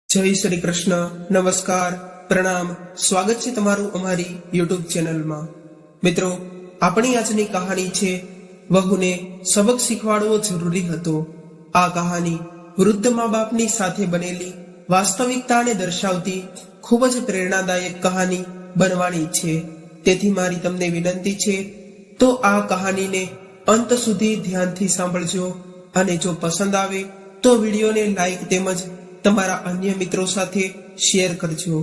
જય શ્રી કૃષ્ણ, નમસ્કાર, પ્રણામ, સ્વાગત છે તમારું અમારી યુટ્યુબ ચેનલમાં। મિત્રો, આપણી આજની કહાની છે વહુને સબક શીખવાડવો જરૂરી હતો। આ કહાની વૃદ્ધ મા બાપની સાથે બનેલી વાસ્તવિકતાને દર્શાવતી ખૂબ જ પ્રેરણાદાયક કહાની બનવાની છે। તેથી મારી તમને વિનંતી છે તો આ કહાનીને અંત સુધી ધ્યાનથી સાંભળજો અને જો પસંદ આવે તો વિડીયોને લાઈક તેમજ તમારા અન્ય મિત્રો સાથે શેર કરજો।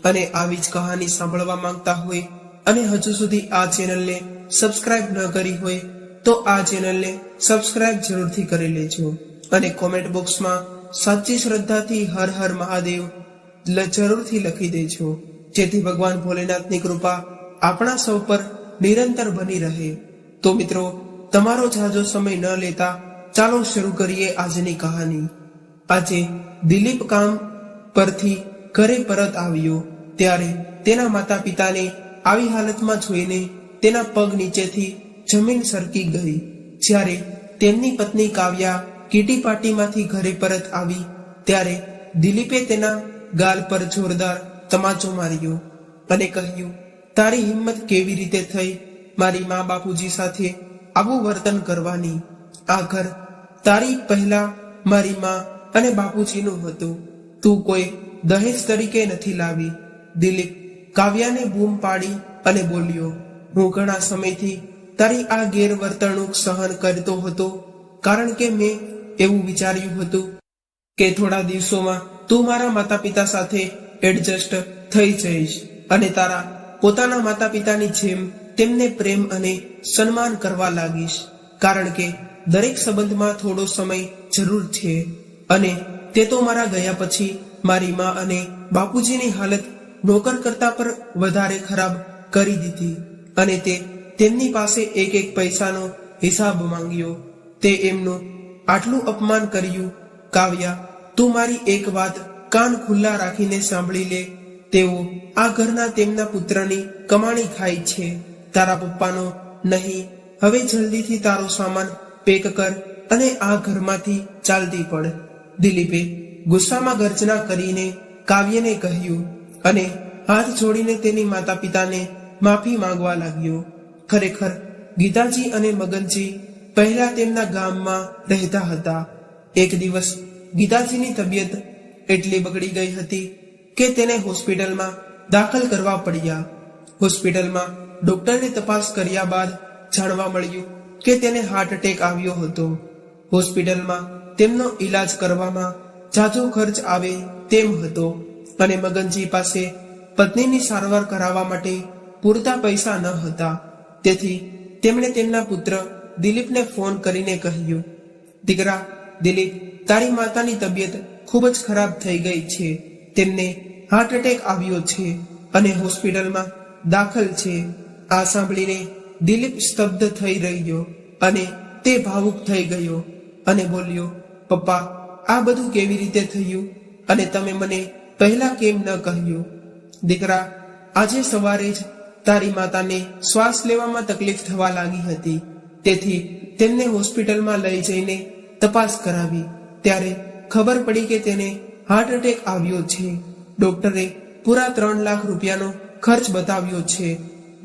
અને આવી જ કહાની સાંભળવા માંગતા હોય અને હજુ સુધી આ ચેનલને સબસ્ક્રાઇબ ન કરી હોય તો આ ચેનલને સબસ્ક્રાઇબ જરૂરથી કરી લેજો અને કોમેન્ટ બોક્સમાં સાચી શ્રદ્ધાથી હર હર મહાદેવ જરૂરથી લખી દેજો, જેથી ભગવાન ભોલેનાથની કૃપા આપણા સૌ પર નિરંતર બની રહે। તો મિત્રો, તમારો ઝાઝો સમય ન લેતા ચાલો શરૂ કરીએ આજની કહાની। આજે દિલીપ કામ પરથી ઘરે પરત આવ્યો ત્યારે તેના માતા પિતાને આવી હાલતમાં જોઈને તેના પગ નીચેથી જમીન સરકી ગઈ। જ્યારે તેમની પત્ની કાવ્યા કીટી પાર્ટીમાંથી ઘરે પરત આવી ત્યારે દિલીપે તેના ગાલ પર જોરદાર તમાચો માર્યો અને કહ્યું, તારી હિંમત કેવી રીતે થઈ મારી મા બાપુજી સાથે આવું વર્તન કરવાની? આ ઘર તારી પહેલા મારી મા અને બાપુજીનું હતું, તું કોઈ દહેજ તરીકે નથી લાવી। દિલીપ કાવ્યાને બૂમ પાડી અને બોલ્યો, હું ઘણા સમયથી તારી આ ગેરવર્તણૂક સહન કરતો હતો, કારણ કે મેં એવું વિચાર્યું હતું કે થોડા દિવસોમાં તું મારા માતા પિતા સાથે એડજસ્ટ થઈ જઈશ અને તારા પોતાના માતા પિતાની જેમ તેમને પ્રેમ અને સન્માન કરવા લાગીશ, કારણ કે દરેક સંબંધમાં થોડો સમય જરૂર છે અને તે તો મારા ગયા પછી મારી મા અને બાપુજીની હાલત નોકર કરતા પર વધારે ખરાબ કરી દીધી અને તે તેમની પાસે એક એક પૈસાનો હિસાબ માંગ્યો। તે એમનું આટલું અપમાન કર્યું। કાવ્યા, તું મારી એક વાત કાન ખુલ્લા રાખીને સાંભળી લે, તેઓ આ ઘરના તેમના પુત્રની કમાણી ખાય છે, તારા પપ્પાનો નહીં। હવે જલ્દીથી તારો સામાન પેક કર અને આ ઘરમાંથી ચાલતી પડ। દિલીપે ગુસ્સામાં ગર્જના કરીને કાવ્યને કહ્યું અને હાથ જોડીને તેની માતા પિતાને માફી માંગવા લાગ્યો। ખરેખર ગીતાજી અને મગનજી પહેલા તેમના ગામમાં રહેતા હતા। એક દિવસ ગીતાજીની તબિયત એટલી બગડી ગઈ હતી કે તેને હોસ્પિટલમાં દાખલ કરવા પડ્યા। હોસ્પિટલમાં ડોક્ટરે તપાસ કર્યા બાદ જાણવા મળ્યું કે તેને હાર્ટ એટેક આવ્યો હતો। હોસ્પિટલમાં તેમનો ઈલાજ કરવામાં ઝાઝો ખર્ચ આવે તેમ હતો અને મગનજી પાસે પત્નીની સારવાર કરાવવા માટે પૂરતા પૈસા ન હતા। તેથી તેમણે તેમના પુત્ર દિલીપને ફોન કરીને કહ્યું, દીકરા દિલીપ, તારી માતાની તબિયત ખૂબ જ ખરાબ થઈ ગઈ છે, તેમને હાર્ટ એટેક આવ્યો છે અને હોસ્પિટલમાં દાખલ છે। આ સાંભળીને દિલીપ સ્તબ્ધ થઈ રહ્યો અને તે ભાવુક થઈ ગયો અને બોલ્યો, પપ્પા, આ બધું કેવી રીતે થયું અને તમે મને પહેલા કેમ ન કહ્યું? દીકરા, આજે સવારે જ તારી માતાને શ્વાસ લેવામાં તકલીફ થવા લાગી હતી, તેથી તેમને હોસ્પિટલમાં લઈ જઈને તપાસ કરાવી ત્યારે ખબર પડી કે તેને હાર્ટ એટેક આવ્યો છે। ડોક્ટરે પૂરા 3 લાખ રૂપિયાનો ખર્ચ બતાવ્યો છે।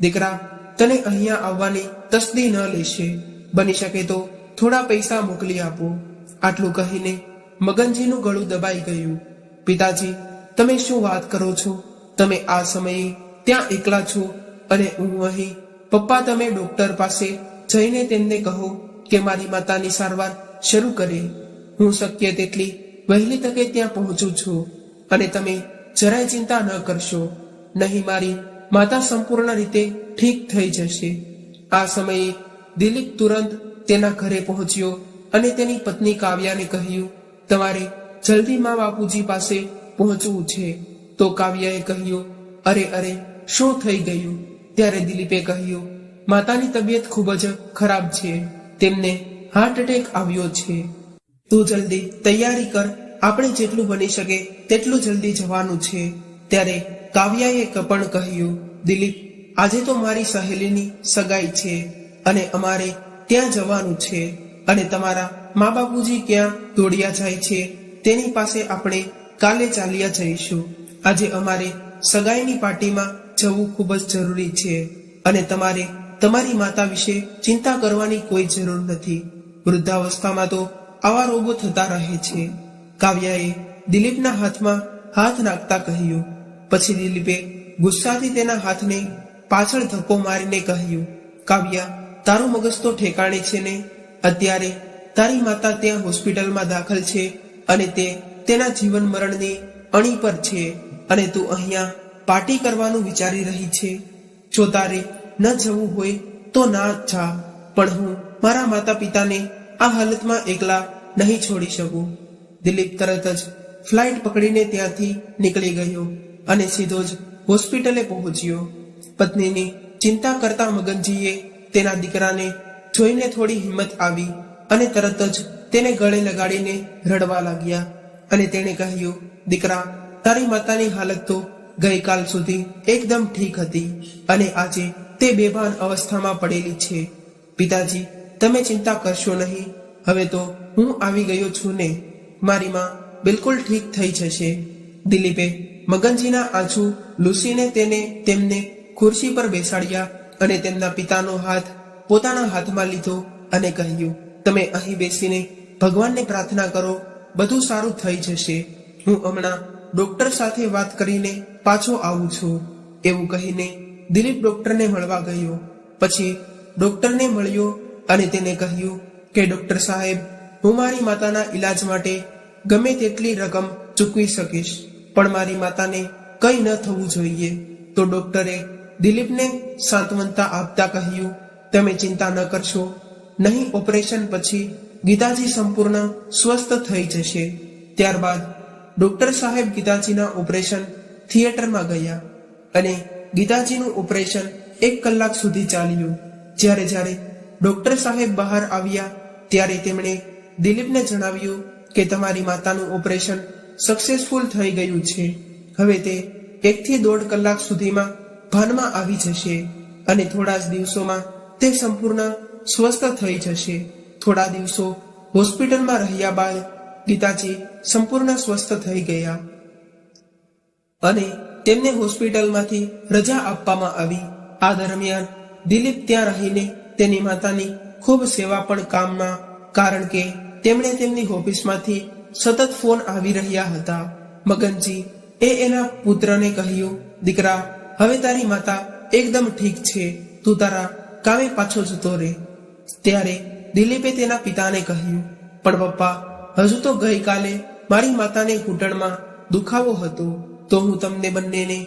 દીકરા, તને અહીંયા આવવાની તસ્દી ન લેશે, બની શકે તો થોડા પૈસા મોકલી આપો। આટલું કહીને મગનજીનું ગળું દબાઈ ગયું। પિતાજી, તમે શું વાત કરો છો? તમે આ સમયે ત્યાં એકલા છો અને હું અહીં। પપ્પા, તમે ડોક્ટર પાસે જઈને તેમને કહો કે મારી માતાની સારવાર શરૂ કરે। હું શક્ય તેટલી વહેલી તકે ત્યાં પહોંચું છું અને તમે જરાય ચિંતા ન કરશો, નહીં મારી માતા સંપૂર્ણ રીતે ઠીક થઈ જશે। આ સમયે દિલીપ તુરંત તેના ઘરે પહોંચ્યો અને તેની પત્ની કાવ્યાને કહ્યું, તમારે જલ્દી મા બાપુજી પાસે પહોંચવું છે। તો કાવ્યાએ કહ્યું, અરે અરે, શું થઈ ગયું? ત્યારે દિલીપે કહ્યું, માતાની તબિયત ખૂબ જ ખરાબ છે, તેમને હાર્ટ એટેક આવ્યો છે, તું જલ્દી તૈયારી કર, આપણે જેટલું બની શકે તેટલું જલ્દી જવાનું છે। ત્યારે કાવ્યાએ પણ કહ્યું, દિલીપ, આજે તો મારી સહેલીની સગાઈ છે અને અમારે ત્યાં જવાનું છે અને તમારા મા બાપુજી ક્યાં દોડ્યા જાય છે તેની પાસે આપણે કાલે ચાલ્યા જઈશું. આજે અમારે સગાઈની પાર્ટીમાં જવું ખૂબ જ જરૂરી છે અને તમારે તમારી માતા વિશે ચિંતા કરવાની કોઈ જરૂર નથી. વૃદ્ધાવસ્થામાં તો આવા રોગો થતા રહે છે. કાવ્યાએ દિલીપના હાથમાં હાથ નાખતા કહ્યું. પછી દિલીપે ગુસ્સાથી તેના હાથને પાછળ ધક્કો મારીને કહ્યું, કાવ્યા, તારું મગજ તો ઠેકાણે છે ને? અત્યારે તારી માતા ત્યાં હોસ્પિટલમાં દાખલ છે અને તે તેના જીવન મરણની અણી પર છે અને તું અહીંયા પાર્ટી કરવાનું વિચારી રહી છે. જો તારે ન જવું હોય તો ના જા, પણ હું મારા માતા પિતાને આ હાલતમાં એકલા નહીં છોડી શકું. દિલીપ તરત જ ફ્લાઇટ પકડીને ત્યાંથી નીકળી ગયો અને સીધો જ હોસ્પિટલે પહોંચ્યો. પત્નીની ચિંતા કરતા મગનજીએ તેના દીકરાને જોઈને થોડી હિંમત આવી અને તરત જ તેને ગળે લગાડીને રડવા લાગ્યા અને તેણે કહ્યું, દીકરા, તારી માતાની હાલત તો ગઈકાલ સુધી એકદમ ઠીક હતી અને આજે તે બેભાન અવસ્થામાં પડેલી છે. પિતાજી, તમે ચિંતા કરશો નહીં. હવે તો હું આવી ગયો છું ને. મારી માં બિલકુલ ઠીક થઈ જશે. દિલીપે મગનજીના આંસુ લૂસીને તેમને ખુરશી પર બેસાડ્યા અને તેમના પિતાનો હાથ પોતાના હાથમાં લીધો અને કહ્યું, તમે અહીં બેસીને ભગવાનને પ્રાર્થના કરો, બધું સારું થઈ જશે. હું હમણાં ડોક્ટર સાથે વાત કરીને પાછો આવું છું. એવું કહીને દિલીપ ડોક્ટરને મળવા ગયો. પછી ડોક્ટરને મળ્યો અને તેને કહ્યું કે ડોક્ટર સાહેબ, હું મારી માતાના ઈલાજ માટે ગમે તેટલી રકમ ચૂકવી શકીશ, પણ મારી માતાને કંઈ ન થવું જોઈએ. તો ડોક્ટરે દિલીપને સાંત્વનતા આપતા કહ્યું, તમે ચિંતા ન કરશો, નહીં ઓપરેશન પછી ગીતાજી સંપૂર્ણ સ્વસ્થ થઈ જશે. ત્યારબાદ ડોક્ટર સાહેબ ગીતાજીના ઓપરેશન થિયેટરમાં ગયા અને ગીતાજીનું ઓપરેશન 1 કલાક સુધી ચાલ્યું. જ્યારે ડોક્ટર સાહેબ બહાર આવ્યા ત્યારે તેમણે દિલીપને જણાવ્યું કે તમારી માતાનું ઓપરેશન સક્સેસફુલ થઈ ગયું છે. હવે તે 1 થી 1.5 કલાક સુધીમાં ભાનમાં આવી જશે અને થોડા જ દિવસોમાં તે સંપૂર્ણ સ્વસ્થ થઈ જશે. થોડા દિવસો હોસ્પિટલમાં રહ્યા બાદ ગીતાજી સંપૂર્ણ સ્વસ્થ થઈ ગયા અને તેમને હોસ્પિટલમાંથી રજા આપવામાં આવી. આ દરમિયાન દિલીપ ત્યાં રહીને તેની માતાની ખૂબ સેવા પણ કામમાં, કારણ કે તેમણે તેમની ઓફિસમાંથી સતત ફોન આવી રહ્યા હતા. મગનજી એના પુત્રને કહ્યું, દીકરા, હવે તારી માતા એકદમ ઠીક છે, તું તારા કામે પાછો જતો રહે. ત્યારે દિલીપે તેના પિતાને કહ્યું, પણ પપ્પા, હજુ તો ગઈકાલે મારી માતાને ઘૂંટણમાં દુખાવો હતો, તો હું તમને બંનેને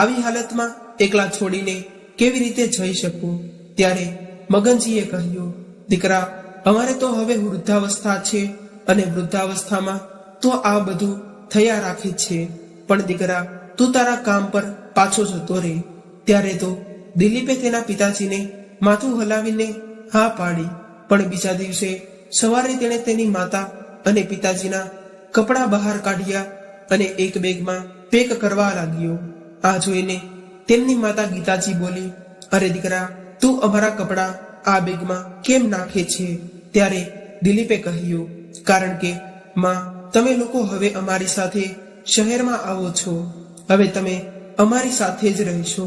આવી હાલતમાં એકલા છોડીને કેવી રીતે જઈ શકું? ત્યારે મગનજીએ કહ્યું, દીકરા, અમારે તો હવે વૃદ્ધાવસ્થા છે અને વૃદ્ધાવસ્થામાં તો આ બધું થયા રાખે છે, પણ દીકરા, તું તારા કામ પર પાછો જતો રહે. ત્યારે તો દિલીપે તેના પિતાજીને માથું હલાવીને હા પાડી, પણ બીજા દિવસે સવારે તેણે તેની માતા અને પિતાજીના કપડાં બહાર કાઢ્યા અને એક બેગમાં પેક કરવા લાગ્યો. આ જોઈને તેમની માતા ગીતાજી બોલી, અરે દીકરા, તું અમારા કપડાં આ બેગમાં કેમ નાખે છે? ત્યારે દિલીપે કહ્યું, કારણ કે માં, તમે લોકો હવે અમારી સાથે શહેરમાં આવો છો, હવે તમે અમારી સાથે જ રહેશો.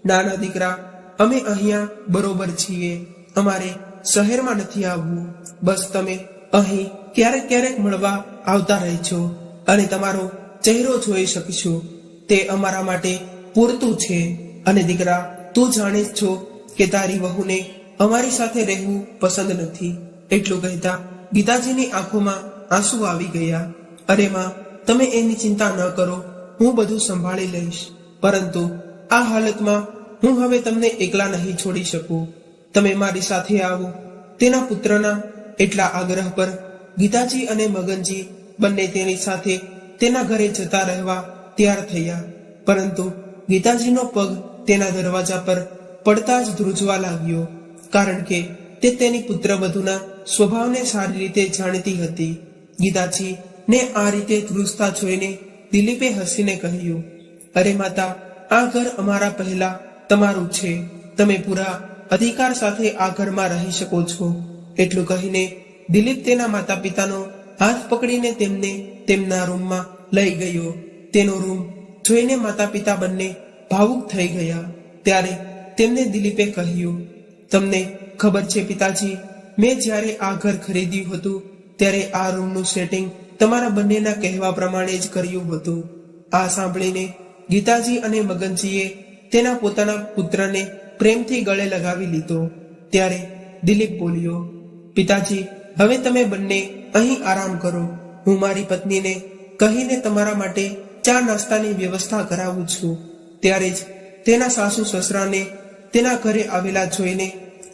નાના દીકરા, અમે અહીંયા બરોબર છીએ, અમારે શહેરમાં નથી આવવું. બસ તમે અહીં ક્યારેક મળવા આવતા રહેજો અને તમારો ચહેરો જોઈ શકીશું, તે અમારા માટે પૂરતું છે. અને દીકરા, તું જાણે જ છો કે તારી વહુને અમારી સાથે રહેવું પસંદ નથી. એટલું કહેતા ગીતાજીની આંખોમાં આંસુ આવી ગયા. અરે માં, તમે એની ચિંતા ન કરો, હું બધું સંભાળી લઈશ, પરંતુ આ હાલતમાં હું હવે તમને એકલા નહીં છોડી શકું. તમે મારી સાથે આવો. તેના પુત્રના એટલા આગ્રહ પર ગીતાજી અને મગનજી બંને તેની સાથે તેના ઘરે જતા રહેવા તૈયાર થયા. પરંતુ ગીતાજીનો પગ તેના દરવાજા પર પડતા જ ધ્રુજવા લાગ્યો, કારણ કે તે તેની પુત્રવધૂના સ્વભાવને સારી રીતે જાણતી હતી. ગીતાજી ને આ રીતે ધ્રુજતા જોઈને દિલીપે હસીને કહ્યું, અરે માતા, આ ઘર અમારા પહેલા તમારું છે, તમે પૂરા અધિકાર સાથે આ ઘરમાં રહી શકો છો. એટલું કહીને દિલીપ તેના માતા પિતાનો હાથ પકડીને તેમને તેમના રૂમમાં લઈ ગયો. તેનો રૂમ જોઈને માતા પિતા બંને ભાવુક થઈ ગયા. ત્યારે તેમને દિલીપે કહ્યું, તમને ખબર છે પિતાજી, મેં જ્યારે આ ઘર ખરીદ્યું હતું ત્યારે આ રૂમનું સેટિંગ તમારા બંનેના કહેવા પ્રમાણે જ કર્યું હતું. આ સાંભળીને ગીતાજી અને મગનજીએ તેના પોતાના પુત્રને પ્રેમથી ગળે લગાવી લીધો. ત્યારે દિલીપ બોલ્યો, પિતાજી, હવે તમે બંને અહીં આરામ કરો. હું મારી પત્નીને કહીને તમારા માટે ચા નાસ્તાની વ્યવસ્થા કરાવું છું. ત્યારે જ તેના સાસુ સસરાને તેના ઘરે આવેલા જોઈને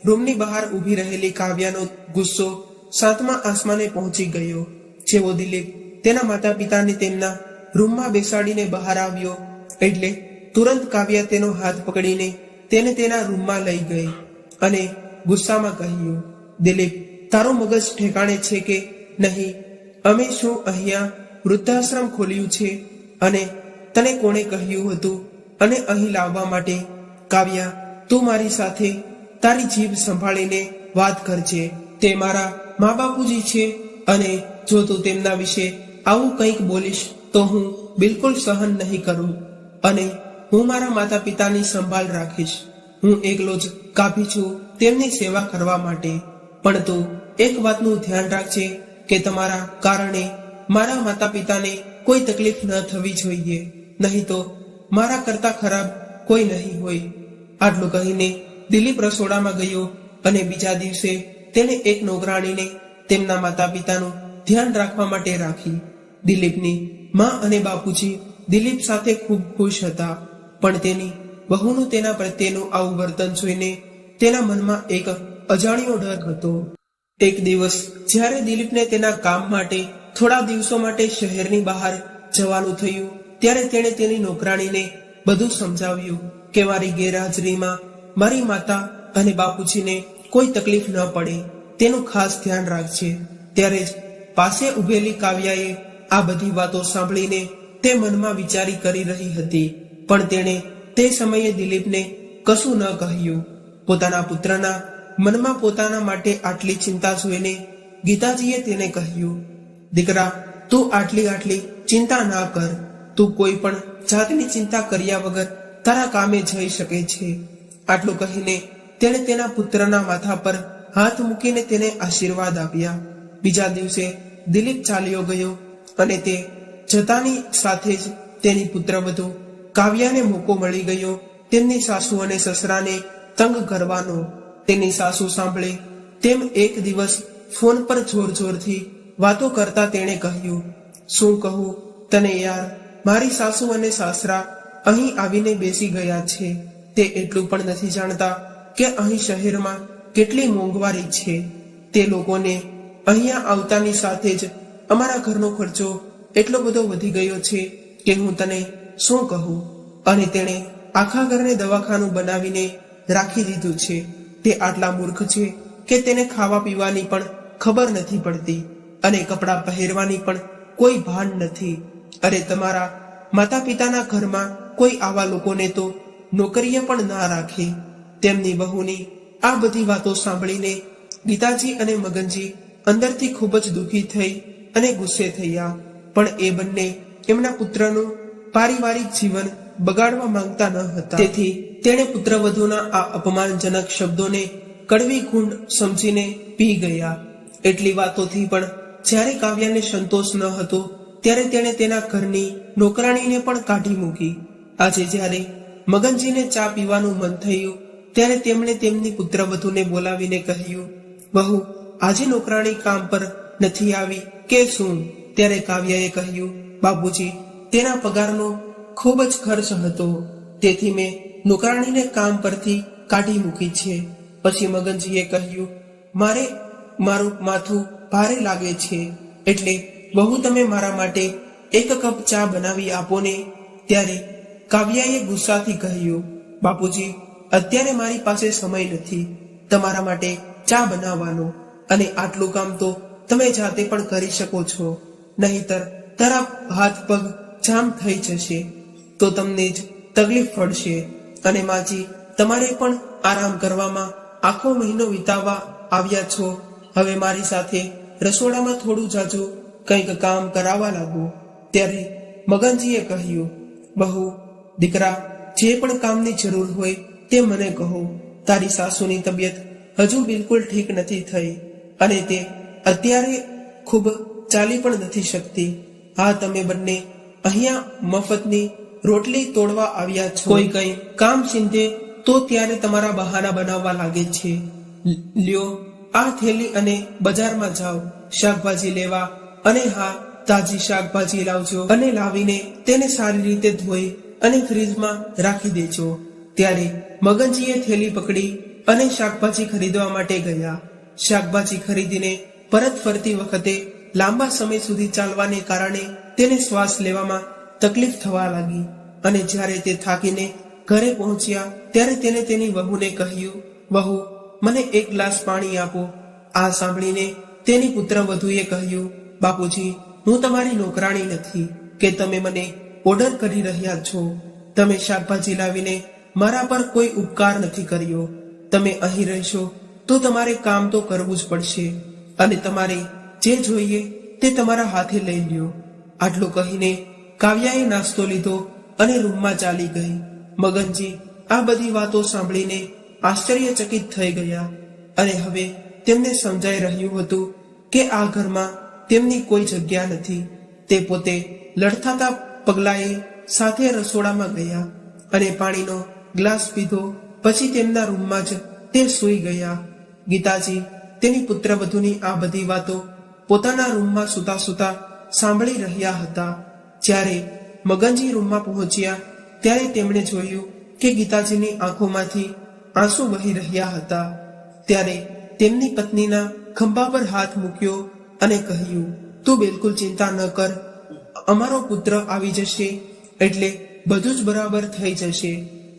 રૂમની બહાર ઊભી રહેલી કાવ્યાનો ગુસ્સો સાતમા આસમાને પહોંચી ગયો. જેવો દિલીપ તેના માતા પિતાને તેમના રૂમમાં બેસાડીને બહાર આવ્યો એટલે તુરંત કાવ્યા તેનો હાથ પકડીને તેને તેના રૂમમાં લઈ ગઈ અને ગુસ્સામાં કહ્યું, દિલીપ, તારું મગજ ઠેકાણે છે કે નહીં? અમે શું અહીંયા વૃદ્ધાશ્રમ ખોલ્યું છે અને તને કોણે કહ્યું હતું અને અહીં લાવવા માટે? કાવ્યા, તું મારી સાથે તારી જીભ સંભાળીને વાત કરજે. તે મારા મા બાપુજી છે અને જો તું તેમના વિશે આવું કંઈક બોલીશ તો હું બિલકુલ સહન નહીં કરું અને હું મારા માતા પિતાની સંભાળ રાખીશ. હું એકલો જ કાફી છું તેમની સેવા કરવા માટે. પણ તું એક વાતનું ધ્યાન રાખજે કે તમારા કારણે મારા માતા પિતાને કોઈ તકલીફ ન થવી જોઈએ, નહીં તો મારા કરતા ખરાબ કોઈ નહીં હોય. આટલું કહીને દિલીપ રસોડામાં ગયો અને બીજા દિવસે તેણે એક નોકરાણીને તેમના માતા પિતાનું ધ્યાન રાખવા માટે રાખી. દિલીપની માં અને બાપુજી દિલીપ સાથે ખૂબ ખુશ હતા, પણ તેની બહુનું તેના પ્રત્યેનું આવું વર્તન જોઈને તેના મનમાં એક અજાણ્યો ડર હતો. એક દિવસ જ્યારે દિલીપને તેના કામ માટે થોડા દિવસો માટે શહેરની બહાર જવાનું થયું ત્યારે તેણે તેની નોકરાણીને બધું સમજાવ્યું કે મારી ગેરહાજરીમાં મારી માતા અને બાપુજીને કોઈ તકલીફ ન પડે તેનું ખાસ ધ્યાન રાખજે. ત્યારે જ પાસે ઉભેલી કાવ્યાએ આ બધી વાતો સાંભળીને તે મનમાં વિચારી કરી રહી હતી, પણ તેણે તે સમયે દિલીપને કશું ન કહ્યું. પોતાના પુત્રના મનમાં પોતાના માટે આટલી ચિંતા જોઈને ગીતાજીએ તેને કહ્યું, દીકરા, તું આટલી ચિંતા ના કર. તું કોઈ પણ જાતની ચિંતા કર્યા વગર તારા કામે જઈ શકે છે. આટલું કહીને તેણે તેના પુત્રના માથા પર હાથ મૂકીને તેને આશીર્વાદ આપ્યા. બીજા દિવસે દિલીપ ચાલ્યો ગયો અને તે જતાની સાથે જ તેની પુત્રવધુ કાવ્યાને મોકો મળી ગયો તેમની સાસુ અને સસરાને તંગ કરવાનો. તેની સાસુ સાંભળે તેમ એક દિવસ ફોન પર જોરથી વાતો કરતા તેણે કહ્યું, શું કહું તને યાર, મારી સાસુ અને સાસરા અહીં આવીને બેસી ગયા છે. તે એટલું પણ નથી જાણતા કે અહીં શહેરમાં કેટલી મોંઘવારી છે. તે લોકોને અહીંયા આવતાની સાથે જ અમારા ઘરનો ખર્ચો એટલો બધો વધી ગયો છે કે હું તને શું કહું. અને તેણે આખા ઘરને દવાખાનું બનાવીને રાખી દીધું છે. તે આટલા મૂર્ખ છે કે તેને ખાવા પીવાની પણ ખબર નથી પડતી અને કપડાં પહેરવાની પણ કોઈ ભાન નથી. અરે, તમારા માતા પિતાના ઘરમાં કોઈ આવા લોકોને તો નોકરીએ પણ ના રાખે. તેમની બહુની આ બધી વાતો સાંભળીને ગીતાજી અને મગનજી અંદરથી ખૂબ જ દુઃખી થઈ અને ગુસ્સે થયા. પણ એ બંને એમના પુત્રનું પારિવારિક જીવન બગાડવા માંગતા ન હતા. તેથી તેણે પુત્રવધુના આ અપમાનજનક શબ્દોને કડવી ઘૂંટ સમજીને પી ગયા. એટલી વાતોથી પણ જ્યારે કાવ્યાને સંતોષ ન હતો ત્યારે તેણે તેના ઘરની નોકરાણીને પણ કાઢી મૂકી. આજે જ્યારે મગનજીને ચા પીવાનું મન થયું ત્યારે તેમણે તેમની પુત્રવધુને બોલાવીને કહ્યું, બહુ, આજે નોકરાણી કામ પર નથી આવી કે શું? ત્યારે કાવ્યાએ કહ્યું, બાપુજી, તેના પગારનો ખૂબ જ ખર્ચ હતો, તેથી મેં નોકરાણીને કામ પરથી કાઢી મૂકી છે. પછી મગનજીએ કહ્યું, મારું માથું ભારે લાગે છે, એટલે બહુ તમે મારા માટે એક કપ ચા બનાવી આપો ને. ત્યારે કાવ્યાએ ગુસ્સાથી કહ્યું, બાપુજી, અત્યારે મારી પાસે સમય નથી તમારા માટે ચા બનાવવાનો, અને આટલું કામ તો તમે જાતે પણ કરી શકો છો, નહીતર તારા હાથ પગ જામ થઈ જશે તો તમને જ તકલીફ પડશે. અને માજી, તમારે પણ આરામ કરવામાં આખો મહિનો વિતાવવા આવ્યા છો. હવે મારી સાથે રસોડામાં થોડું જાજુ કંઈક કામ કરાવવા લાગો. ત્યારે મગનજીએ કહ્યું, બહુ દીકરા, જે પણ કામની જરૂર હોય તે મને કહો. તારી સાસુની તબિયત હજુ બિલકુલ ઠીક નથી થઈ અને તે અત્યારે ખૂબ ચાલી પણ નથી શકતી. હા, તમે બંને અહીંયા મફતની રોટલી તોડવા આવ્યા છો. કોઈ કઈ કામ ચીંધે તો ત્યારે તમારા બહાના બનાવવા લાગે છે. લ્યો આ થેલી અને બજારમાં જાઓ શાકભાજી લેવા, અને હા, તાજી શાકભાજી લાવજો અને લાવીને તેને સારી રીતે ધોઈ અને ફ્રીજમાં રાખી દેજો. ત્યારે મગનજીએ થેલી પકડી અને શાકભાજી ખરીદવા માટે ગયા. શાકભાજી ખરીદીને પરત ફરતી વખતે લાંબા સમય સુધી ચાલવાને કારણે તેને શ્વાસ લેવામાં તકલીફ થવા લાગી અને જ્યારે તે થાકીને ઘરે પહોંચ્યા ત્યારે તેને તેની વહુને કહ્યું, વહુ, મને એક ગ્લાસ પાણી આપો. આ સાંભળીને તેની પુત્રવધુએ કહ્યું, બાપુજી, હું તમારી નોકરાણી નથી કે તમે મને ઓર્ડર કરી રહ્યા છો. તમે શાકભાજી લાવીને મારા પર કોઈ ઉપકાર નથી કર્યો. તમે અહીં રહેશો તો તમારે કામ તો કરવું જ પડશે અને તમારે જે જોઈએ તે તમારા હાથે લઈ લ્યો. આટલું કહીને કાવ્યાએ નાસ્તો લીધો અને રૂમમાં ચાલી ગઈ. મગનજી આ બધી વાતો સાંભળીને આશ્ચર્યચકિત થઈ ગયા અને હવે તેમને સમજાઈ રહ્યું હતું કે આ ઘરમાં તેમની કોઈ જગ્યા નથી. તે પોતે લડથાતા પગલાએ સાથે રસોડામાં ગયા અને પાણીનો ગ્લાસ પીધો. પછી તેમના રૂમમાં જ તે સૂઈ ગયા. ગીતાજી તેની પુત્રવધુની આ બધી વાતો પોતાના રૂમમાં સૂતા સૂતા સાંભળી રહ્યા હતા. જ્યારે મગનજી રૂમમાં પહોંચ્યા ત્યારે તેમણે જોયું કે ગીતાજીની આંખોમાંથી આંસુ વહી રહ્યા હતા. ત્યારે તેમની પત્નીના ખંભા પર હાથ મૂક્યો અને કહ્યું, તું બિલકુલ ચિંતા ન કર, અમારો પુત્ર આવી જશે એટલે બધું જ બરાબર થઈ જશે.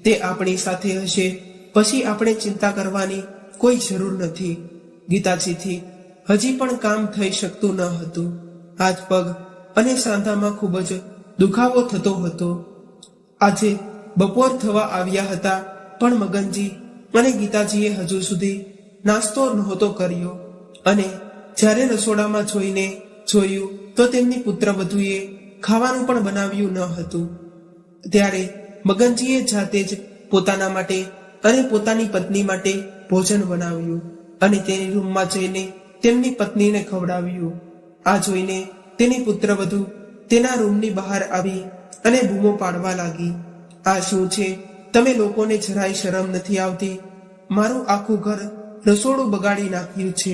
તે આપણી સાથે હશે, પછી આપણે ચિંતા કરવાની કોઈ જરૂર નથી. ગીતાજીથી હજી પણ કામ થઈ શકતું ન હતું. હાથ પગ અને સાંધામાં ખૂબ જ દુખાવો થતો હતો. આજે બપોર થવા આવ્યા હતા પણ મગનજી અને ગીતાજીએ હજુ સુધી નાસ્તો નહોતો કર્યો અને જ્યારે રસોડામાં જોઈને જોયું તો તેમની પુત્રવધુએ ખાવાનું પણ બનાવ્યું ન હતું. ત્યારે મગનજીએ જાતે જ પોતાના માટે અને પોતાની પત્ની માટે ભોજન બનાવ્યું અને તેની રૂમમાં જઈને તેમની પત્નીને ખવડાવ્યું. આ જોઈને તેની પુત્રવધુ તેના રૂમની બહાર આવી અને બૂમો પાડવા લાગી, આ શું છે? તમે લોકોને જરાય શરમ નથી આવતી? મારું આખું ઘર રસોડું બગાડી નાખ્યું છે.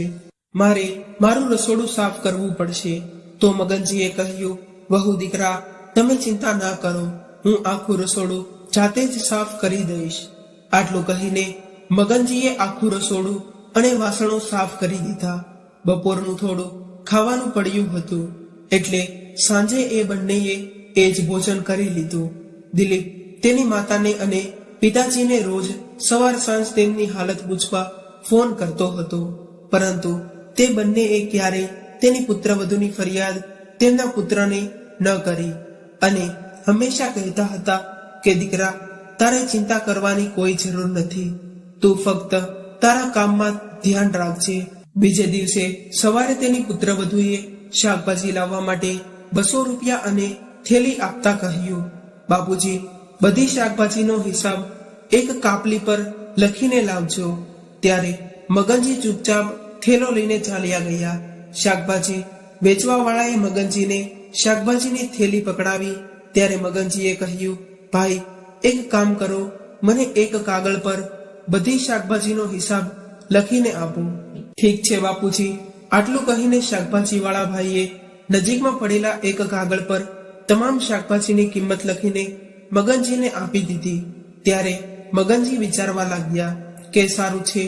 મારે મારું રસોડું સાફ કરવું પડશે. તો મગનજીએ કહ્યું, વહુ દીકરા, તમે ચિંતા ના કરો, હું આખું રસોડું જાતે જ સાફ કરી દઈશ. આટલું કહીને મગનજીએ આખું રસોડું અને વાસણો સાફ કરી દીધા. બપોરનું થોડું ખાવાનું પડ્યું હતું એટલે સાંજે એ બંનેએ એ જ ભોજન કરી લીધું. દિલીપ તેની માતાને અને પિતાજીને રોજ સવાર સાંજ તેમની હાલત પૂછવા ફોન કરતો હતો, પરંતુ તે બંનેએ ક્યારેય તેની પુત્રવધુની ફરિયાદ તેમના પુત્રને ન કરી અને હંમેશા કહેતા હતા કે દીકરા, તારે ચિંતા કરવાની કોઈ જરૂર નથી, તું ફક્ત તારા કામમાં ધ્યાન રાખજે. બીજે દિવસે સવારે તેની પુત્રવધુએ શાકભાજી લાવવા માટે 200 રૂપિયા અને થેલી આપતા કહ્યું, બાપુજી, બધી શાકભાજીનો હિસાબ એક કાપલી પર લખીને લાવજો. ત્યારે મગનજી ચૂપચાપ થેલો લઈને ચાલ્યા ગયા. શાકભાજી વેચવા વાળાએ મગનજીને શાકભાજીની થેલી પકડાવી ત્યારે મગનજીએ કહ્યું, ભાઈ, એક કામ કરો, મને એક કાગળ પર બધી શાકભાજીનો હિસાબ લખીને આપો. ઠીક છે બાપુજી. આટલું કહીને શાકભાજી વાળા ભાઈએ નજીકમાં પડેલા એક કાગળ પર તમામ શાકભાજીની કિંમત લખીને મગનજીને આપી દીધી. ત્યારે મગનજી વિચારવા લાગ્યા કે સારું છે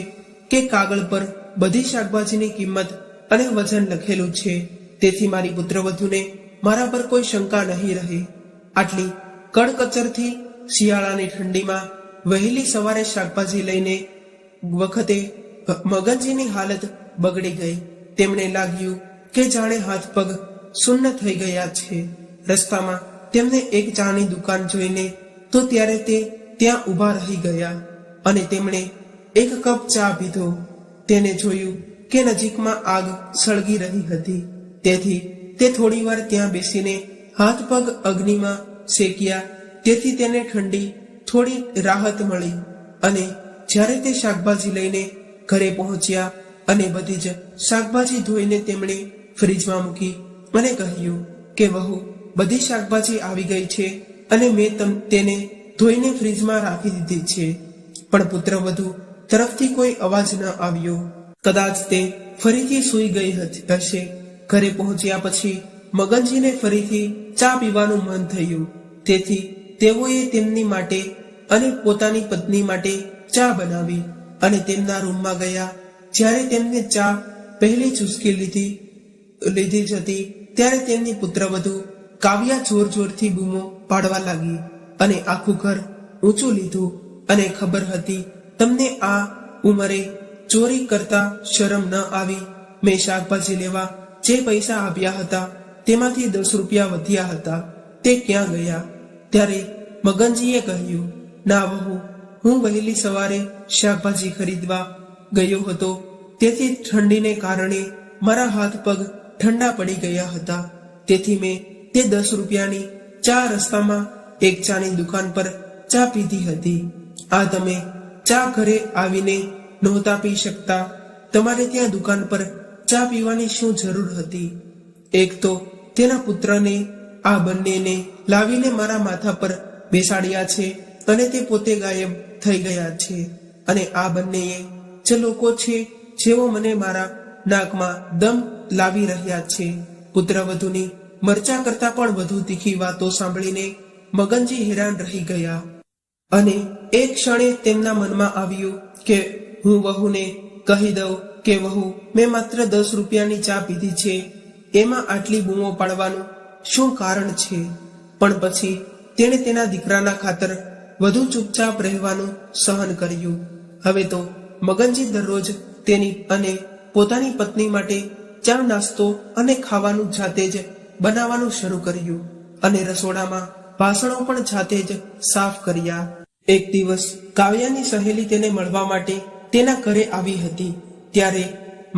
કે કાગળ પર બધી શાકભાજીની કિંમત અને વજન લખેલું છે, તેથી મારી પુત્રવધુને મારા પર કોઈ શંકા નહીં રહે. આટલી કડકચરથી શિયાળાની ઠંડીમાં વહેલી સવારે શાકભાજી લઈને વખતે મગનજીની હાલત બગડી ગઈ. તેમણે લાગ્યું કે જાણે હાથ પગ શૂન્ય થઈ ગયા છે. રસ્તામાં તેમને એક ચાની દુકાન જોઈને તો ત્યારે તે ત્યાં ઊભા રહી ગયા અને તેમણે એક કપ ચા પીધો. તેને જોયું કે નજીકમાં આગ સળગી રહી હતી, તેથી તે થોડીવાર ત્યાં બેસીને હાથ પગ અગ્નિમાં શેક્યા, તેથી તેને ઠંડી થોડી રાહત મળી. અને જ્યારે તે શાકભાજી લઈને ઘરે પહોંચ્યા અને બધી જ શાકભાજી ધોઈને તેમણે ફ્રીજમાં મૂકી અને કહ્યું કે વહુ, બધી શાકભાજી આવી ગઈ છે અને મેં તેને ધોઈને ફ્રીજમાં રાખી દીધી છે. પણ પુત્રવધુ તરફથી કોઈ અવાજ ન આવ્યો. કદાચ તે ફરીથી સૂઈ ગઈ હશે. ઘરે પહોંચ્યા પછી મગનજીને ફરીથી ચા પીવાનું મન થયું. તેથી તેઓએ તેમની માટે અને પોતાની પત્ની માટે ચા બનાવી અને તેમના રૂમમાં ગયા. જ્યારે તેમને ચા પહેલી ચૂસકી લીધી જ હતી, ત્યારે તેમની પુત્રવધુ કાવ્યા જોર જોરથી બૂમો પાડવા લાગી અને આખું ઘર ઊંચું લીધું. અને ખબર હતી તમને આ ઉંમરે ચોરી કરતા શરમ ન આવી? મેં શાકભાજી લેવા જે પૈસા આપ્યા હતા તેમાંથી 10 રૂપિયા વધ્યા હતા, તે ક્યાં ગયા? ત્યારે મગનજીએ કહ્યું, ના વહુ, હું વહેલી સવારે શાકભાજી ખરીદવા ગયો હતો, તેથી ઠંડીને કારણે મારા હાથ પગ ઠંડા પડી ગયા હતા. તેથી મેં તે 10 રૂપિયાની ચા રસ્તામાં એક ચાની દુકાન પર ચા પીધી હતી. આ તમે ચા ઘરે આવીને નહોતા પી શકતા? તમારે ત્યાં દુકાન પર ચા પીવાની શું જરૂર હતી? એક તો તેના પુત્રને આ બંનેને લાવીને મારા માથા પર બેસાડ્યા છે અને તે પોતે ગાયબ થઈ ગયા છે. અને આ બંનેએ જે લોકો છે જેઓ મને મારા નાકમાં દમ લાવી રહ્યા છે. પુત્રવધુની મરચા કરતા પણ વધુ તીખી વાતો સાંભળીને મગનજી હેરાન રહી ગયા. અને એક ક્ષણે તેમના મનમાં આવ્યું કે હું વહુને કહી દઉં કે વહુ, મેં માત્ર 10 રૂપિયાની ચા પીધી છે, એમાં આટલી બૂમો પાડવાનું શું કારણ છે? પણ પછી તેણે તેના દીકરાના ખાતર વધુ ચૂપચાપ રહેવાનું સહન કર્યું. હવે તો મગનજી દરરોજ તેની અને પોતાની પત્ની માટે ચા, નાસ્તો અને ખાવાનું જાતે જ બનાવવાનું શરૂ કર્યું અને રસોડામાં વાસણો પણ જાતે જ સાફ કર્યા. એક દિવસ કાવ્યાની સહેલી તેને મળવા માટે તેના ઘરે આવી હતી. ત્યારે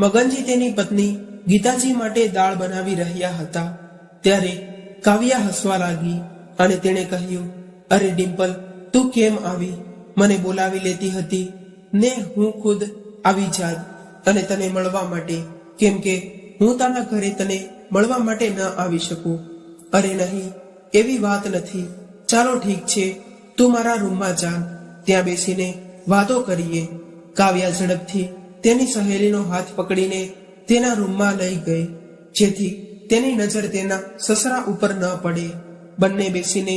મગનજી તેની પત્ની ગીતાજી માટે દાળ બનાવી રહ્યા હતા. ત્યારે કાવ્યા હસવા લાગી અને તેણે કહ્યું, અરે ડિમ્પલ, તું કેમ આવી? મને બોલાવી લેતી હતી ને હું ખુદ આવી જાત અને તને મળવા માટે, કેમ કે હું તારા ઘરે તને મળવા માટે ન આવી શકું. અરે નહીં, એવી વાત નથી. ચાલો ઠીક છે, તું મારા રૂમમાં જા, ત્યાં બેસીને વાતો કરીએ. કાવ્યા ઝડપથી તેની સહેલીનો હાથ પકડીને તેના રૂમમાં લઈ ગઈ, જેથી તેની નજર તેના સસરા ઉપર ન પડે. બંને બેસીને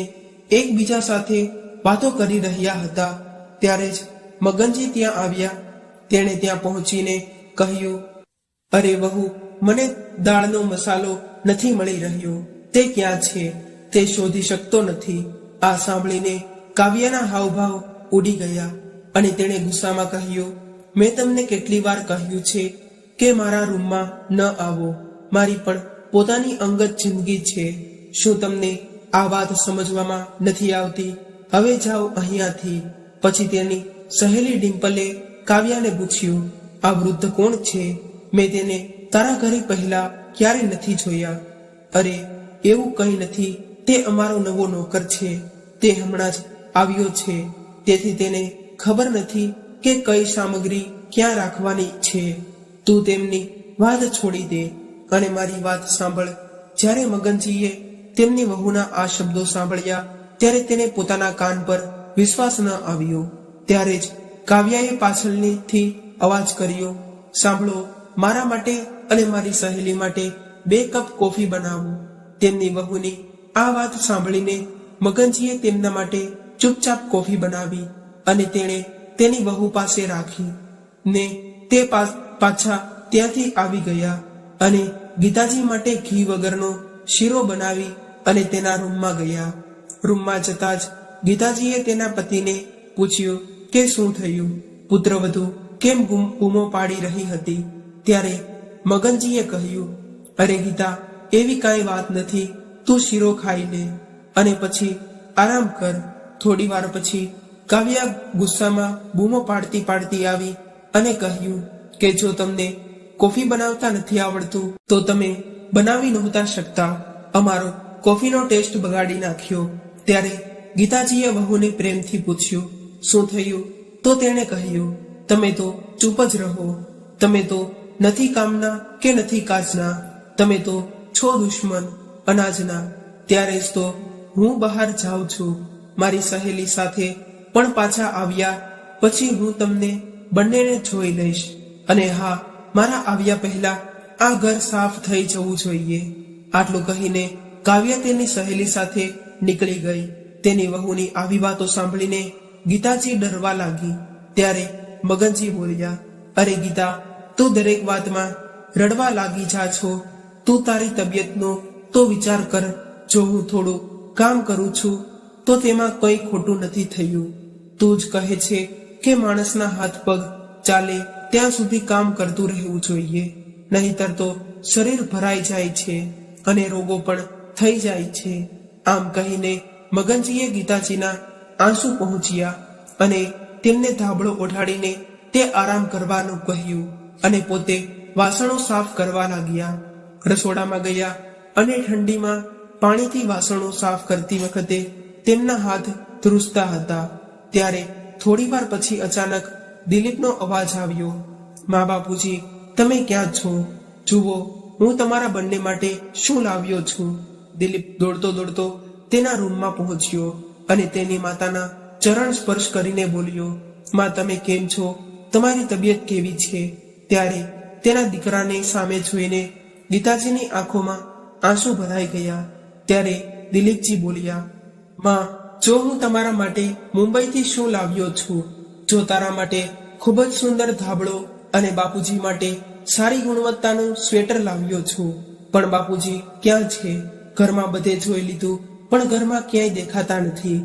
એકબીજા સાથે વાતો કરી રહ્યા હતા. ત્યારે જ મગનજી ત્યાં આવ્યા. તેણે ત્યાં પહોંચીને કહ્યું, અરે વહુ, મને દાળનો મસાલો નથી મળી રહ્યો, તે ક્યાં છે તે શોધી શકતો નથી. આ સાંભળીને કાવ્યના હાવભાવ ઉડી ગયા અને તેણે ગુસ્સામાં કહ્યું, મેં તમને કેટલી વાર કહ્યું છે કે મારા રૂમમાં ન આવો. મારી પણ પોતાની અંગત જિંદગી છે. શું તમને આ વાત સમજવામાં નથી આવતી? હવે જાઓ અહીંયાથી. પછી તેની સહેલી ડિમ્પલે કાવ્યાને પૂછ્યું, આ વૃદ્ધ કોણ છે? મેં તેને તારા ઘરે પહેલા ક્યારે નથી જોયા. અરે એવું કંઈ નથી, તે અમારો નવો નોકર છે. તે હમણાં જ આવ્યો છે, તેથી તેને ખબર નથી કે કઈ સામગ્રી ક્યાં રાખવાની છે. તું તેમની વાત છોડી દે અને મારી વાત સાંભળ. જ્યારે મગનજીએ તેમની વહુના આ શબ્દો સાંભળ્યા ત્યારે તેને પોતાના કાન પર વિશ્વાસ ન આવ્યો. ત્યારે જ કાવ્યાએ પાછળથી અવાજ કર્યો, સાંભળો, મારા માટે અને મારી સહેલી માટે 2 કપ કોફી બનાવો. તેમની વહુની આ વાત સાંભળીને મગનજીએ તેમના માટે ચૂપચાપ કોફી બનાવી અને તેણે તેની વહુ પાસે રાખી ને તે પાછા ત્યાંથી આવી ગયા અને ગીતાજી માટે ઘી વગરનો શીરો બનાવી અને તેના રૂમમાં ગયા. રૂમમાં જતા જ ગીતાજીએ તેના પતિને પૂછ્યું કે શું થયું? પુત્રવધુ કેમ બૂમો પાડી રહી હતી? ત્યારે મગનજીએ કહ્યું, અરે ગીતા, એવી કાંઈ વાત નથી, તું શીરો ખાઈ લે અને પછી આરામ કર. થોડી વાર પછી કાવ્યા ગુસ્સામાં બૂમો પાડતી પાડતી આવી અને કહ્યું કે જો તમને કોફી બનાવતા નથી આવડતું તો તમે બનાવી નહોતા શકતા. અમારો કોફીનો ટેસ્ટ બગાડી નાખ્યો. ત્યારે ગીતાજીએ વહુને પ્રેમથી પૂછ્યું, શું થયું? તો તેણે કહ્યું, તમે તો ચૂપ જ રહો. તમે તો નથી કામના કે નથી કાજના. તમે તો છો દુશ્મન અનાજના. ત્યારે જ તો હું બહાર જાઉં છું. મારી સહેલી સાથે પણ પાછા આવ્યા પછી હું તમને બંનેને જોઈ લઈશ. અને હા, મારા આવ્યા પહેલા આ ઘર સાફ થઈ જવું જોઈએ. આટલું કહીને કાવ્યા તેની સહેલી સાથે નીકળી ગઈ. તેની વહુની આવી વાતો સાંભળીને ગીતાજી ડરવા લાગી. ત્યારે મગનજી બોલ્યા, અરે ગીતા, તું દરેક વાતમાં રડવા લાગી જા છો. તું તારી તબિયતનો તો વિચાર કર. જો હું થોડું કામ કરું છું તો તેમાં કંઈ ખોટું નથી થયું. તું જ કહે છે કે માણસના હાથ પગ ચાલે ત્યાં સુધી કામ કરતું રહેવું જોઈએ, નહીતર તો શરીર ભરાઈ જાય છે અને રોગો પણ થઈ જાય છે. આમ કહીને મગનજીએ ગીતાજીના આંસુ પહોંચ્યા અને તેમને ધાબળો ઓઢાડીને તે આરામ કરવાનું કહ્યું અને પોતે વાસણો સાફ કરવા લાગ્યા. રસોડામાં ગયા અને ઠંડીમાં પાણીથી વાસણો સાફ કરતી વખતે તેમના હાથ ધ્રુજતા હતા. ત્યારે થોડીવાર પછી અચાનક દિલીપનો અવાજ આવ્યો, મા બાપુજી, તમે ક્યાં છો? જુઓ, હું તમારા બંને માટે શું લાવ્યો છું. દિલીપ દોડતો દોડતો તેના રૂમમાં પહોંચ્યો અને તેની માતાના ચરણ સ્પર્શ કરીને બોલ્યો, માં, તમે કેમ છો? તમારી તબિયત કેવી છે? ત્યારે તેના દીકરાને સામે જોઈને ગીતાજીની આંખોમાં આંસુ ભરાઈ ગયા. ત્યારે દિલીપજી બોલ્યા, માં, જો હું તમારા માટે મુંબઈથી શું લાવ્યો છું. જો તારા માટે ખૂબ જ સુંદર ધાબળો અને બાપુજી માટે સારી ગુણવત્તાનું સ્વેટર લાવ્યો છું. પણ બાપુજી ક્યાં છે? ઘરમાં બધે જોઈ લીધું, પણ ઘરમાં ક્યાંય દેખાતા નથી.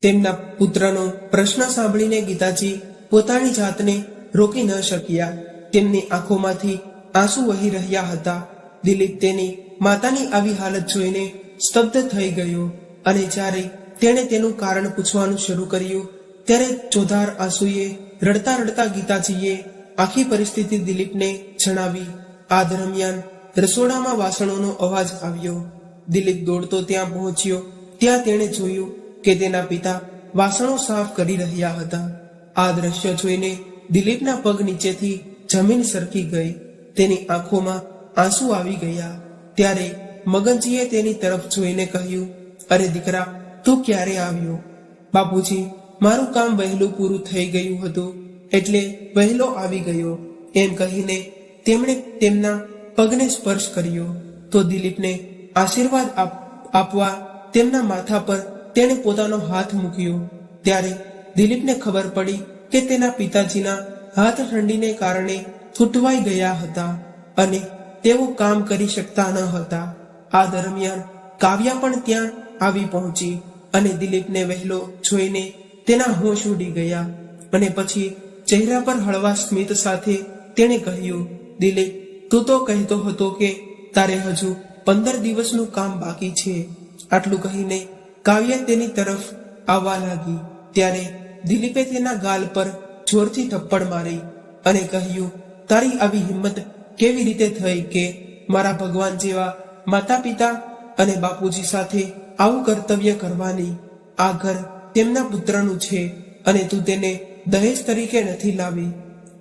તેમના પુત્રનો પ્રશ્ન સાંભળીને ગીતાજી પોતાની જાતને રોકી ન શક્યા. તેમની આંખોમાંથી આંસુ વહી રહ્યા હતા. દિલીપ તેની માતાની આવી હાલત જોઈને સ્તબ્ધ થઈ ગયો અને જ્યારે તેણે તેનું કારણ પૂછવાનું શરૂ કર્યું ત્યારે ચોધાર આંસુએ રડતા રડતા ગીતાજીએ આખી પરિસ્થિતિ દિલીપને જણાવી. આ દરમિયાન રસોડામાં વાસણોનો અવાજ આવ્યો. દિલીપ દોડતો ત્યાં પહોંચ્યો. ત્યાં તેણે જોયું કે તેના પિતા વાસણો સાફ કરી રહ્યા હતા. આ દ્રશ્ય જોઈને દિલીપના પગ નીચેથી જમીન સરકી ગઈ. તેની આંખોમાં આંસુ આવી ગયા. ત્યારે મગનજીએ તેની તરફ જોઈને કહ્યું, અરે દીકરા, તું ક્યારે આવ્યો? બાપુજી, મારું કામ વહેલું પૂરું થઈ ગયું હતું એટલે વહેલો આવી ગયો, એમ કહીને તેમણે તેમના પગને સ્પર્શ કર્યો. તો દિલીપને આશીર્વાદ આપવા તેમના માથા પર તેણે પોતાનો હાથ મૂક્યો. ત્યારે દિલીપને ખબર પડી કે તેના પિતાજીના હાથ ઠંડીને કારણે થૂંટવાઈ ગયા હતા અને તેઓ કામ કરી શકતા ન હતા. આ દરમિયાન કાવ્યા પણ ત્યાં આવી પહોંચી અને દિલીપને વહેલો જોઈને તેના હોશ ઉડી ગયા અને પછી ચહેરા પર હળવા સ્મિત સાથે તેણે કહ્યું, દિલીપ, તું તો કહેતો હતો કે તારે હજુ 15 દિવસનું કામ બાકી છે. આટલું કહીને કાવ્યા તેની તરફ આવવા લાગી. ત્યારે દિલીપે તેના ગાલ પર જોરથી થપ્પડ મારી અને કહ્યું, તારી આવી હિંમત કેવી રીતે થઈ કે મારા ભગવાન જેવા માતા પિતા અને બાપુજી સાથે આવું કર્તવ્ય કરવાની? આ ઘર તેમના પુત્રનું છે અને તું તેને દહેજ તરીકે નથી લાવી.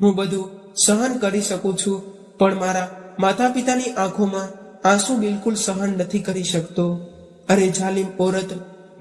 હું બધું સહન કરી શકું છું, પણ મારા માતા પિતાની આંખોમાં આંસુ બિલકુલ સહન નથી કરી શકતો. અરે જાલિમ ઓરત,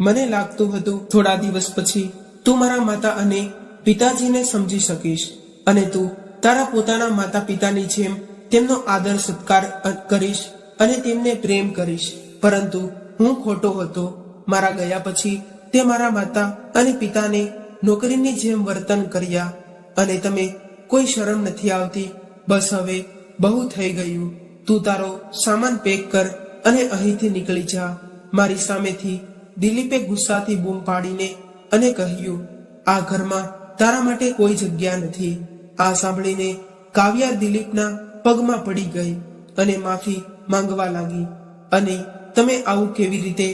મને લાગતું હતું થોડા દિવસ પછી તું મારા માતા અને પિતાજીને સમજી શકીશ અને તું તારા પોતાના માતા પિતાની જેમ તેમનો આદર સત્કાર કરીશ અને તેમને પ્રેમ કરીશ. પરંતુ હું ખોટો હતો. મારા ગયા પછી તે મારા માતા અને પિતાને નોકરીની જેમ વર્તન કર્યા અને તમે કોઈ શરમ નથી આવતી? બસ હવે બહુ થઈ ગયું. તું તારો સામાન પેક કર અને અહીંથી નીકળી જા મારી સામેથી. દિલીપે ગુસ્સાથી બૂમ પાડીને અને કહ્યું, આ ઘરમાં તારા માટે કોઈ જગ્યા નથી. આ સાંભળીને કાવ્યા દિલીપના પગમાં પડી ગઈ અને માફી માંગવા લાગી. અને તમે આવું કેવી રીતે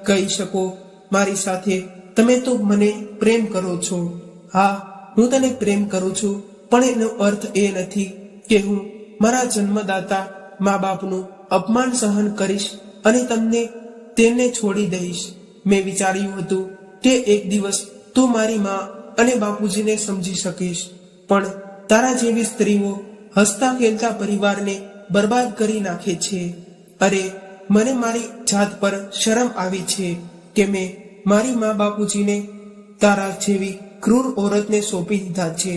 કહી શકો મારી સાથે? તમે તો મને પ્રેમ કરો છો. હા, હું તને પ્રેમ કરું છું, પણ એનો અર્થ એ નથી કે હું મારા જન્મદાતા મા બાપનું અપમાન સહન કરીશ અને તમને તેને છોડી દઈશ. મેં વિચાર્યું હતું કે એક દિવસ તું મારી માં અને બાપુજીને સમજી શકીશ, પણ તારા જેવી સ્ત્રીઓ હસતા ખેલતા પરિવારને બરબાદ કરી નાખે છે. અરે, મને મારી જાત પર શરમ આવી છે કે મેં મારી માં બાપુજીને તારા જેવી ક્રૂર ઓરતને સોંપી દીધા છે.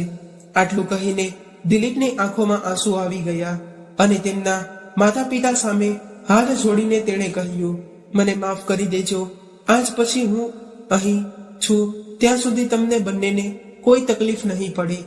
આટલું કહીને દિલીપની આંખોમાં આંસુ આવી ગયા અને તેમના માતા પિતા સામે હાથ જોડીને તેણે કહ્યું, મને માફ કરી દેજો. આજ પછી હું અહીં છું ત્યાં સુધી તમને બંનેને કોઈ તકલીફ નહીં પડે.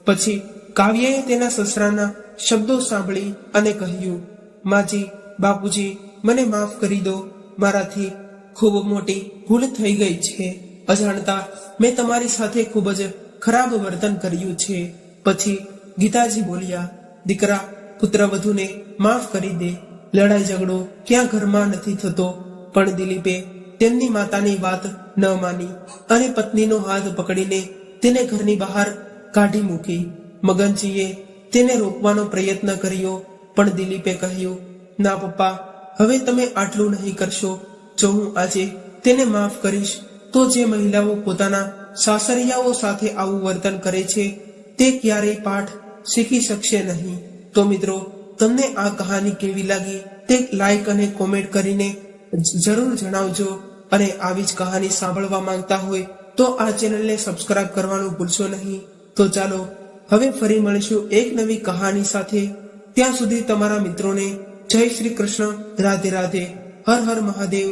પછી કાવ્યાએ તેના સસરાના શબ્દો સાંભળી અને કહ્યું, માજી, બાપુજી, મને માફ કરી દો. મારાથી ખૂબ મોટી ભૂલ થઈ ગઈ છે. અજાણતા મેં તમારી સાથે ખૂબ જ ખરાબ વર્તન કર્યું છે. પછી ગીતાજી બોલ્યા, દીકરા, પુત્રવધૂને માફ કરી દે. લડાઈ ઝઘડો ક્યાં ઘરમાં નથી થતો. પણ દિલીપે તેમની માતાની વાત ન માની અને પત્નીનો હાથ પકડીને તેને ઘરની બહાર કાઢી મૂકી. મગનજીએ તેને રોકવાનો પ્રયત્ન કર્યો, પણ દિલીપે કહ્યું, ના પપ્પા, હવે તમે આટલું નહીં કરશો. જો હું આજે તેને માફ કરીશ તો જે મહિલાઓ પોતાના સાસરિયાઓ સાથે આવું વર્તન કરે છે તે ક્યારેય પાઠ શીખી શકશે નહીં. તો મિત્રો, તમને આ કહાની કેવી લાગી તે લાઈક અને કોમેન્ટ કરીને જરૂર જણાવજો. અને આવી જ કહાની સાંભળવા માંગતા હોય તો આ ચેનલને સબસ્ક્રાઇબ કરવાનું ભૂલશો નહીં. તો ચાલો હવે ફરી મળીશું એક નવી કહાની સાથે. ત્યાં સુધી તમારા મિત્રોને જય શ્રી કૃષ્ણ, રાધે રાધે, હર હર મહાદેવ.